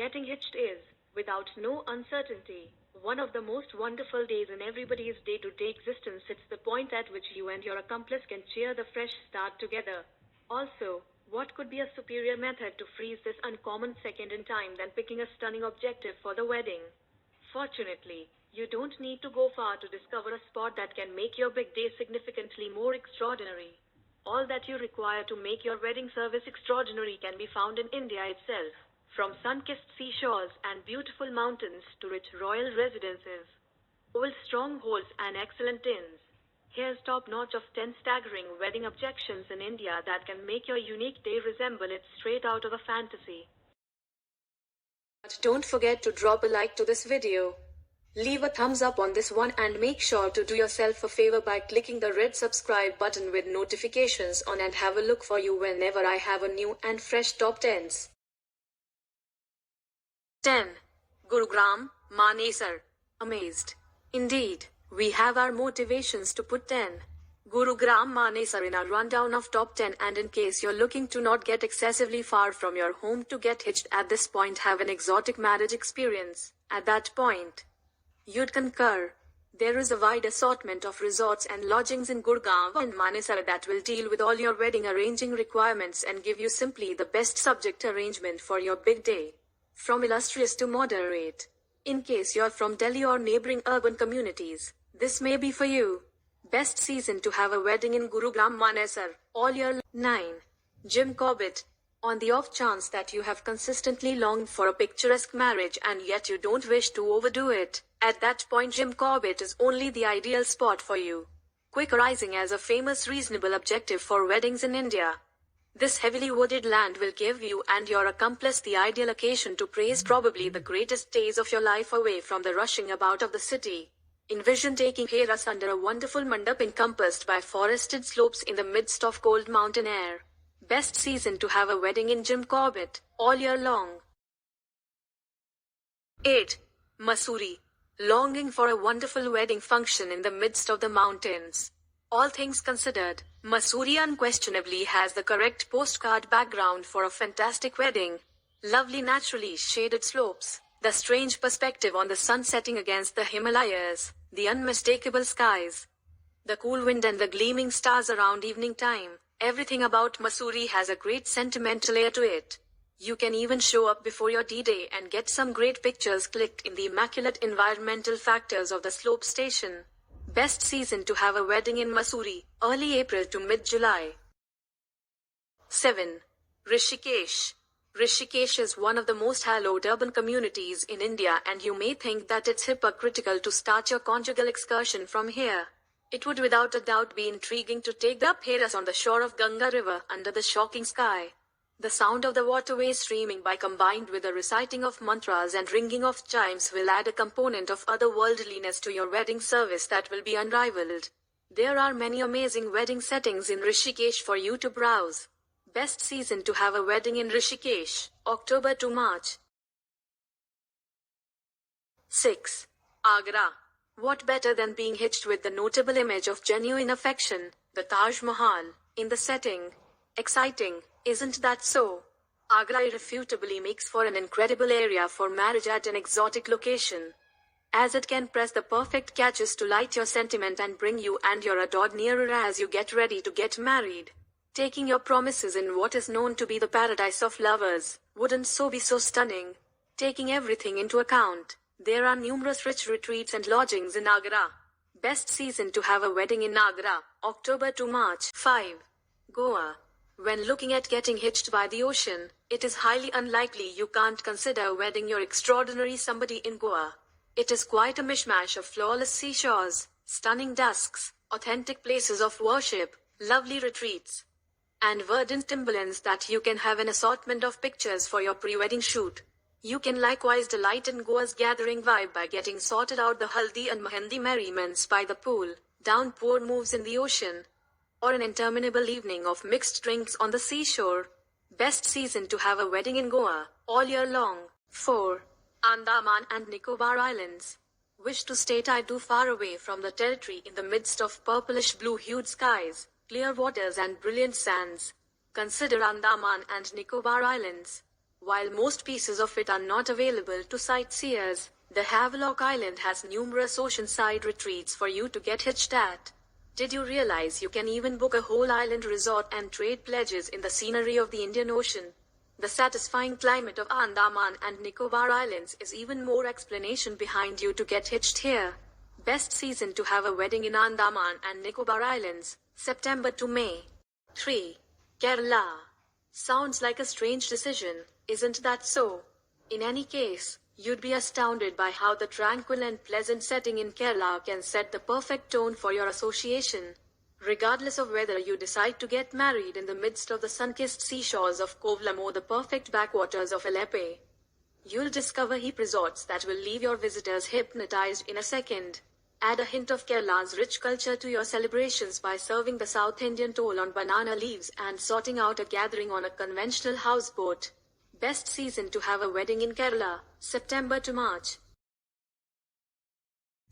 Getting hitched is, without no uncertainty, one of the most wonderful days in everybody's day-to-day existence. It's the point at which you and your accomplice can cheer the fresh start together. Also, what could be a superior method to freeze this uncommon second in time than picking a stunning objective for the wedding? Fortunately, you don't need to go far to discover a spot that can make your big day significantly more extraordinary. All that you require to make your wedding service extraordinary can be found in India itself. From sun-kissed seashores and beautiful mountains to rich royal residences, old strongholds and excellent inns, here's top-notch of 10 staggering wedding objections in India that can make your unique day resemble it straight out of a fantasy. But don't forget to drop a like to this video. Leave a thumbs up on this one and make sure to do yourself a favor by clicking the red subscribe button with notifications on and have a look for you whenever I have a new and fresh top 10s. 10. Gurugram, Manesar. Amazed. Indeed, we have our motivations to put 10. Gurugram Manesar in our rundown of top 10, and in case you're looking to not get excessively far from your home to get hitched at this point, have an exotic marriage experience. At that point, you'd concur. There is a wide assortment of resorts and lodgings in Gurgaon and Manesar that will deal with all your wedding arranging requirements and give you simply the best subject arrangement for your big day. From illustrious to moderate. In case you're from Delhi or neighboring urban communities, this may be for you. Best season to have a wedding in Gurugram Manesar, all year. 9. Jim Corbett. On the off chance that you have consistently longed for a picturesque marriage and yet you don't wish to overdo it, at that point Jim Corbett is only the ideal spot for you. Quick rising as a famous reasonable objective for weddings in India. This heavily wooded land will give you and your accomplice the ideal occasion to praise probably the greatest days of your life away from the rushing about of the city. Envision taking Heras under a wonderful mandap encompassed by forested slopes in the midst of cold mountain air. Best season to have a wedding in Jim Corbett, all year long. 8. Mussoorie. Longing for a wonderful wedding function in the midst of the mountains. All things considered, Mussoorie unquestionably has the correct postcard background for a fantastic wedding. Lovely naturally shaded slopes, the strange perspective on the sun setting against the Himalayas, the unmistakable skies, the cool wind and the gleaming stars around evening time. Everything about Mussoorie has a great sentimental air to it. You can even show up before your D-Day and get some great pictures clicked in the immaculate environmental factors of the slope station. Best season to have a wedding in Mussoorie, early April to mid-July. 7. Rishikesh. Rishikesh is one of the most hallowed urban communities in India, and you may think that it's hypocritical to start your conjugal excursion from here. It would without a doubt be intriguing to take the Heras on the shore of Ganga River under the shocking sky. The sound of the waterway streaming by combined with the reciting of mantras and ringing of chimes will add a component of otherworldliness to your wedding service that will be unrivaled. There are many amazing wedding settings in Rishikesh for you to browse. Best season to have a wedding in Rishikesh, October to March. 6. Agra. What better than being hitched with the notable image of genuine affection, the Taj Mahal, in the setting? Exciting, isn't that so? Agra irrefutably makes for an incredible area for marriage at an exotic location, as it can press the perfect catches to light your sentiment and bring you and your adored nearer as you get ready to get married. Taking your promises in what is known to be the paradise of lovers, wouldn't so be so stunning? Taking everything into account, there are numerous rich retreats and lodgings in Agra. Best season to have a wedding in Agra, October to March. 5. Goa. When looking at getting hitched by the ocean, it is highly unlikely you can't consider wedding your extraordinary somebody in Goa. It is quite a mishmash of flawless seashores, stunning dusks, authentic places of worship, lovely retreats, and verdant timberlands that you can have an assortment of pictures for your pre-wedding shoot. You can likewise delight in Goa's gathering vibe by getting sorted out the haldi and mehendi merriments by the pool, downpour moves in the ocean, or an interminable evening of mixed drinks on the seashore. Best season to have a wedding in Goa, all year long. 4. Andaman and Nicobar Islands. Wish to stay tied too far away from the territory in the midst of purplish blue-hued skies, clear waters and brilliant sands? Consider Andaman and Nicobar Islands. While most pieces of it are not available to sightseers, the Havelock Island has numerous oceanside retreats for you to get hitched at. Did you realize you can even book a whole island resort and trade pledges in the scenery of the Indian Ocean? The satisfying climate of Andaman and Nicobar Islands is even more explanation behind you to get hitched here. Best season to have a wedding in Andaman and Nicobar Islands, September to May. 3. Kerala. Sounds like a strange decision, isn't that so? In any case, you'd be astounded by how the tranquil and pleasant setting in Kerala can set the perfect tone for your association. Regardless of whether you decide to get married in the midst of the sun-kissed seashores of Kovalam or the perfect backwaters of Alleppey, you'll discover heap resorts that will leave your visitors hypnotized in a second. Add a hint of Kerala's rich culture to your celebrations by serving the South Indian toll on banana leaves and sorting out a gathering on a conventional houseboat. Best season to have a wedding in Kerala, September to March.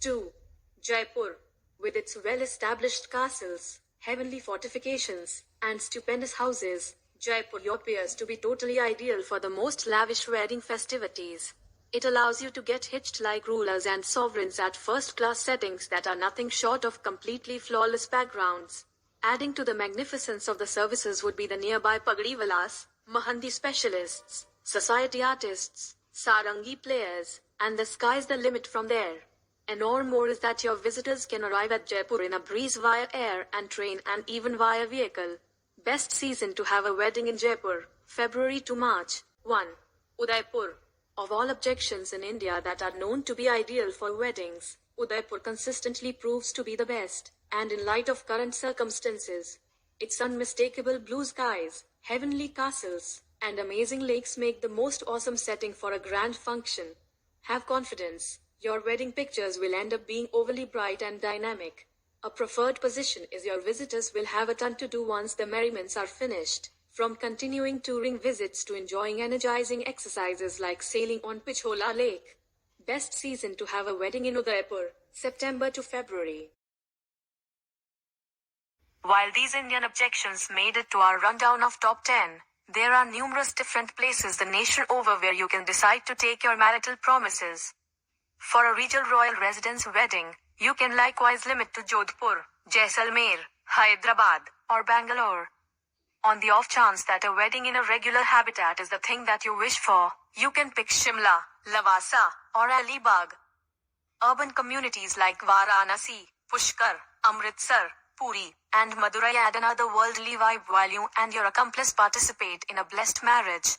2. Jaipur. With its well-established castles, heavenly fortifications, and stupendous houses, Jaipur appears to be totally ideal for the most lavish wedding festivities. It allows you to get hitched like rulers and sovereigns at first-class settings that are nothing short of completely flawless backgrounds. Adding to the magnificence of the services would be the nearby Pagadi Vilas, Mahandi specialists, society artists, sarangi players, and the sky's the limit from there. And more is that your visitors can arrive at Jaipur in a breeze via air and train and even via vehicle. Best season to have a wedding in Jaipur, February to March. 1. Udaipur. Of all objections in India that are known to be ideal for weddings, Udaipur consistently proves to be the best, and in light of current circumstances, its unmistakable blue skies, heavenly castles, and amazing lakes make the most awesome setting for a grand function. Have confidence. Your wedding pictures will end up being overly bright and dynamic. A preferred position is your visitors will have a ton to do once the merriments are finished, from continuing touring visits to enjoying energizing exercises like sailing on Pichola Lake. Best season to have a wedding in Udaipur, September to February. While these Indian objections made it to our rundown of top 10, there are numerous different places the nation over where you can decide to take your marital promises. For a Regal Royal Residence wedding, you can likewise limit to Jodhpur, Jaisalmer, Hyderabad, or Bangalore. On the off chance that a wedding in a regular habitat is the thing that you wish for, you can pick Shimla, Lavasa, or Alibag. Urban communities like Varanasi, Pushkar, Amritsar, Puri, and Madurai add another worldly vibe while you and your accomplice participate in a blessed marriage.